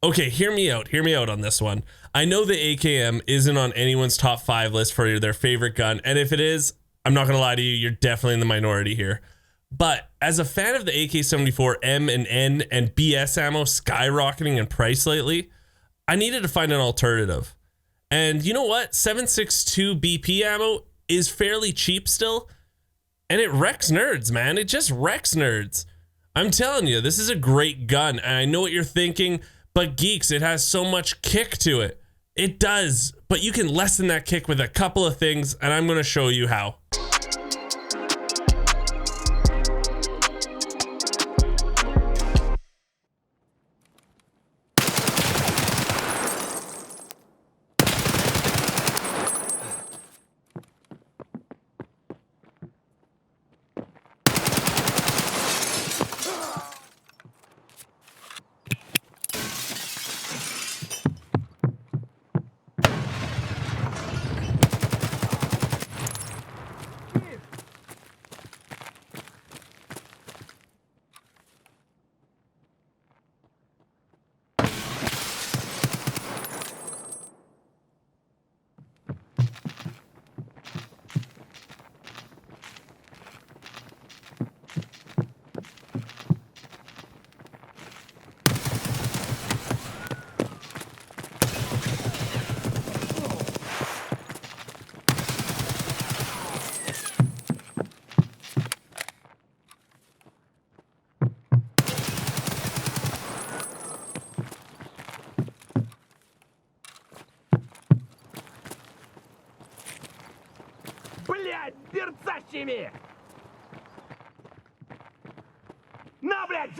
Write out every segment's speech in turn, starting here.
Okay, hear me out on this one. I know the AKM isn't on anyone's top 5 list for their favorite gun, and if it is, I'm not gonna lie to you, you're definitely in the minority here. But as a fan of the AK-74 M and N and BS ammo skyrocketing in price lately, I needed to find an alternative. And you know what? 7.62 BP ammo is fairly cheap still, and it wrecks nerds, man. It just wrecks nerds. I'm telling you, this is a great gun, and I know what you're thinking, but Geeks, it has so much kick to it. It does, but you can lessen that kick with a couple of things, and I'm gonna show you how. Блядь, берцащими! На, блядь,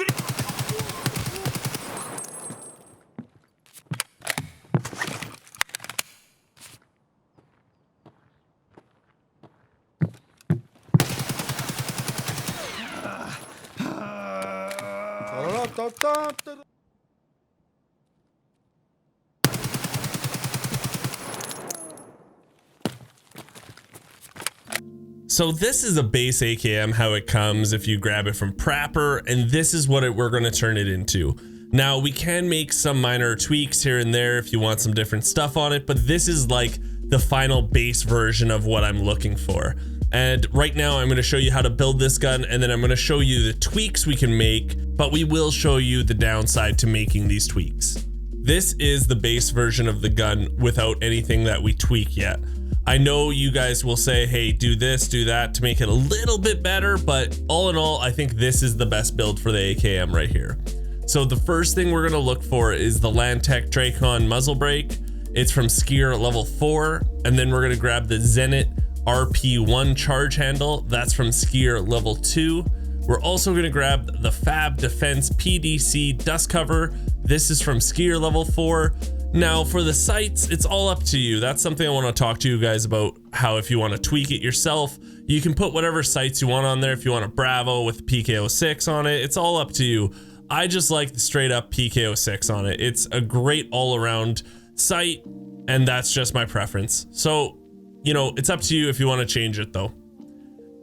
So this is a base AKM how it comes if you grab it from Prapper, and this is what we're going to turn it into. Now we can make some minor tweaks here and there if you want some different stuff on it, but this is like the final base version of what I'm looking for. And right now I'm going to show you how to build this gun, and then I'm going to show you the tweaks we can make, but we will show you the downside to making these tweaks. This is the base version of the gun without anything that we tweak yet. I know you guys will say, hey, do this, do that to make it a little bit better, but all in all, I think this is the best build for the AKM right here. So the first thing we're gonna look for is the Landtech Dracon Muzzle Break. It's from Skier level 4, and then we're gonna grab the Zenit RP1 charge handle. That's from Skier level 2. We're also gonna grab the Fab Defense PDC dust cover. This is from Skier level 4. Now for the sights, it's all up to you. That's something I want to talk to you guys about, how if you want to tweak it yourself, you can put whatever sights you want on there. If you want a Bravo with PK06 on it, it's all up to you. I just like the straight up PK06 on it. It's a great all around sight, and that's just my preference. So, you know, it's up to you if you want to change it though.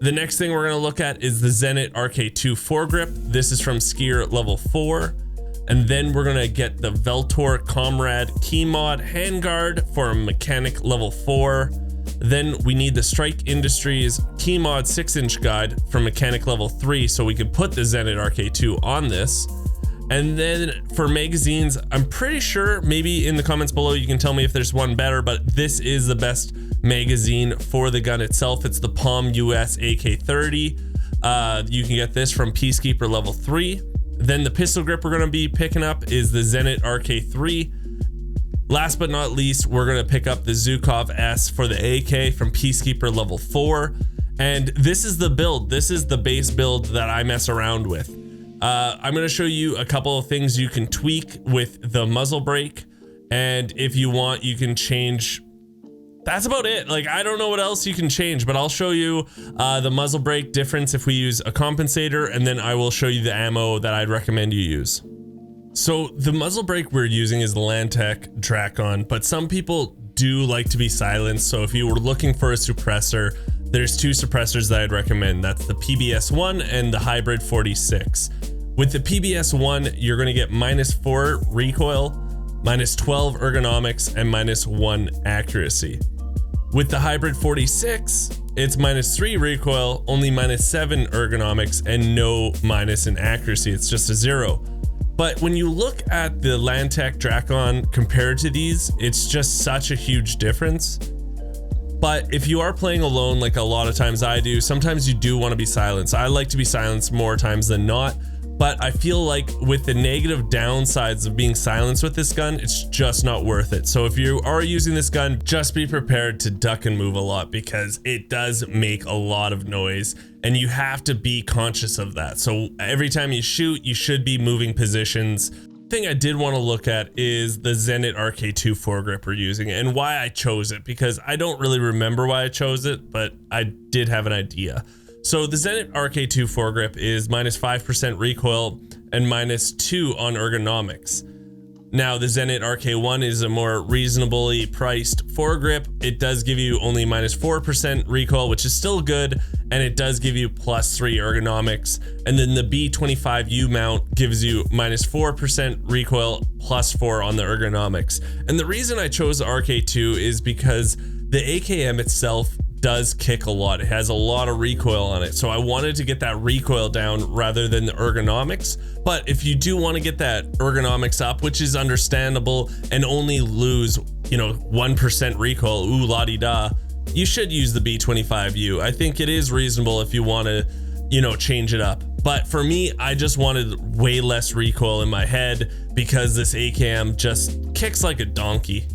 The next thing we're going to look at is the Zenit RK2 foregrip. This is from Skier level 4. And then we're gonna get the Veltor Comrade Key Mod handguard for a mechanic level 4. Then we need the Strike Industries Key Mod 6-inch guide for mechanic level 3 so we can put the Zenit RK2 on this. And then for magazines, I'm pretty sure, maybe in the comments below you can tell me if there's one better, but this is the best magazine for the gun itself. It's the Palm US AK30. You can get this from Peacekeeper level 3. Then the pistol grip we're going to be picking up is the Zenit RK3. Last but not least, we're going to pick up the Zukov S for the AK from Peacekeeper level 4. And this is the build. This is the base build that I mess around with. I'm going to show you a couple of things you can tweak with the muzzle brake. And if you want, you can change. That's about it. Like, I don't know what else you can change, but I'll show you the muzzle brake difference if we use a compensator, and then I will show you the ammo that I'd recommend you use. So the muzzle brake we're using is the Landtech Dracon, but some people do like to be silenced. So if you were looking for a suppressor, there's 2 suppressors that I'd recommend. That's the PBS1 and the Hybrid 46. With the PBS1, you're going to get -4 recoil. minus 12 ergonomics, and minus 1 accuracy. With the Hybrid 46, it's minus 3 recoil, only minus 7 ergonomics, and no minus in accuracy. It's just a 0. But when you look at the Landtech Drakon compared to these, it's just such a huge difference. But if you are playing alone, like a lot of times I do, sometimes you do want to be silenced. I like to be silenced more times than not, but I feel like with the negative downsides of being silenced with this gun, it's just not worth it. So if you are using this gun, just be prepared to duck and move a lot, because it does make a lot of noise and you have to be conscious of that. So every time you shoot, you should be moving positions. Thing I did want to look at is the Zenit RK2 foregrip we're using and why I chose it, because I don't really remember why I chose it, but I did have an idea. So the Zenit RK2 foregrip is minus 5% recoil and minus 2 on ergonomics. Now the Zenit RK1 is a more reasonably priced foregrip. It does give you only minus 4% recoil, which is still good, and it does give you plus 3 ergonomics. And then the B25U mount gives you minus 4% recoil, plus 4 on the ergonomics. And the reason I chose the RK2 is because the AKM itself does kick a lot. It has a lot of recoil on it. So I wanted to get that recoil down rather than the ergonomics. But if you do want to get that ergonomics up, which is understandable, and only lose, 1% recoil, ooh la-di-da, you should use the B25U. I think it is reasonable if you want to, change it up. But for me, I just wanted way less recoil in my head because this AKM just kicks like a donkey.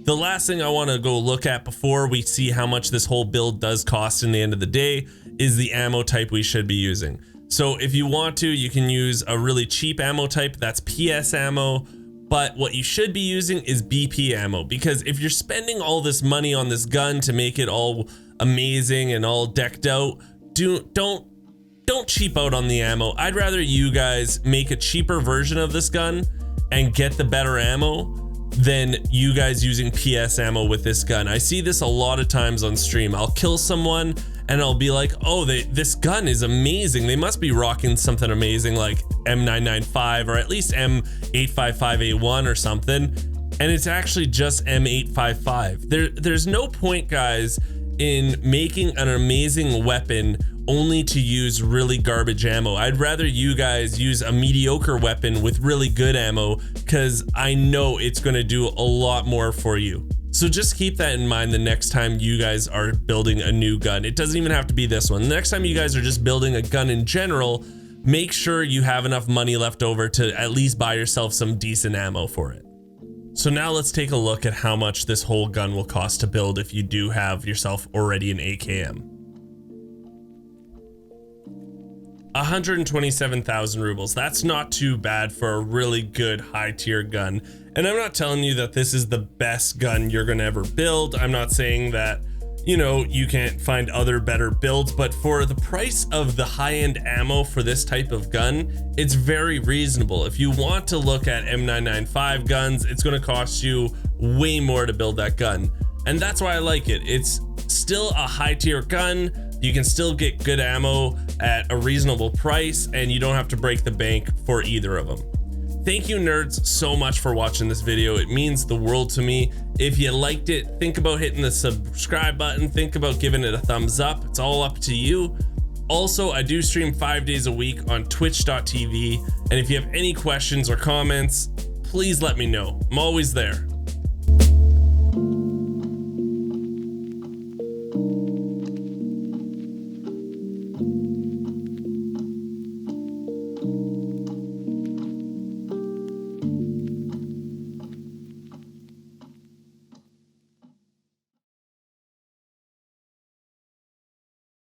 The last thing I want to go look at before we see how much this whole build does cost in the end of the day is the ammo type we should be using. So if you want to, you can use a really cheap ammo type, that's PS ammo, but what you should be using is BP ammo, because if you're spending all this money on this gun to make it all amazing and all decked out, don't cheap out on the ammo. I'd rather you guys make a cheaper version of this gun and get the better ammo than you guys using PS ammo with this gun. I see this a lot of times on stream. I'll kill someone and I'll be like, oh, this gun is amazing. They must be rocking something amazing like M995 or at least M855A1 or something. And it's actually just M855. There's no point, guys, in making an amazing weapon only to use really garbage ammo. I'd rather you guys use a mediocre weapon with really good ammo, because I know it's going to do a lot more for you. So just keep that in mind the next time you guys are building a new gun. It doesn't even have to be this one. The next time you guys are just building a gun in general, make sure you have enough money left over to at least buy yourself some decent ammo for it. So now let's take a look at how much this whole gun will cost to build if you do have yourself already an AKM. 127,000 rubles. That's not too bad for a really good high tier gun. And I'm not telling you that this is the best gun you're gonna ever build. I'm not saying that, you can't find other better builds, but for the price of the high-end ammo for this type of gun, it's very reasonable. If you want to look at M995 guns, it's gonna cost you way more to build that gun. And that's why I like it. It's still a high tier gun. You can still get good ammo at a reasonable price, and you don't have to break the bank for either of them. Thank you, nerds, so much for watching this video. It means the world to me. If you liked it, think about hitting the subscribe button. Think about giving it a thumbs up. It's all up to you. Also, I do stream 5 days a week on twitch.tv. And if you have any questions or comments, please let me know. I'm always there.